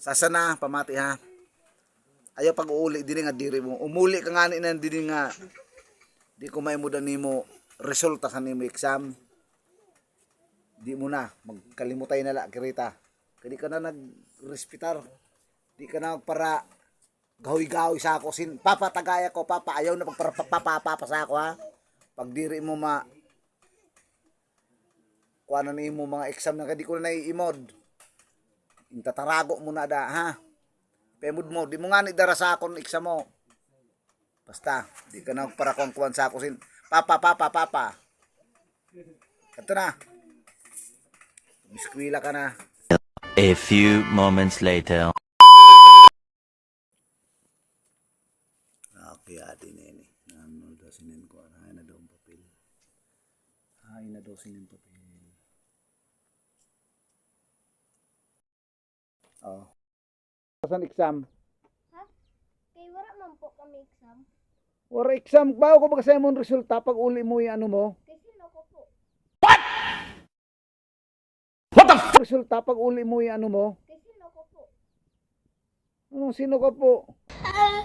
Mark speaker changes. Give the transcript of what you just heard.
Speaker 1: Sasana, pamati ha. Ayaw pag-uuli din nga diri mo. Umuli ka nga na din nga. Di ko maimudan nimo resulta sa nimo exam. Di mo na. Magkalimutay na la, kirita. Kadi ka na nag-respitar. Di ka na para gahoy-gahoy sa ako. Papa, tagaya ko, papa. Ayaw na pagpapapapa sa ako ha. Pag diri mo kuha na nimo mga exam na kadi ko na naiimod. Tatarago mo na da ha. Pemud mo, di mo nga ni dara sa akong exam mo. Basta, di ka na para kuwan sa ako papa. Ito na. Miskwila ka na.
Speaker 2: A few moments later.
Speaker 1: Okay, ati nene. Ano daw sinin ko? Hay na daw ang papel. Hay na daw sinin papel. Oh. Saan exam?
Speaker 3: Ha? Kay wala man po kami exam.
Speaker 1: Wala exam. Bago ko magkasaya mong resulta pag uli mo yung ano mo?
Speaker 3: Kasi loko po.
Speaker 1: Resulta pag uli mo yung ano mo?
Speaker 3: Kasi loko po.
Speaker 1: Ano, sino ka po?
Speaker 3: Ah!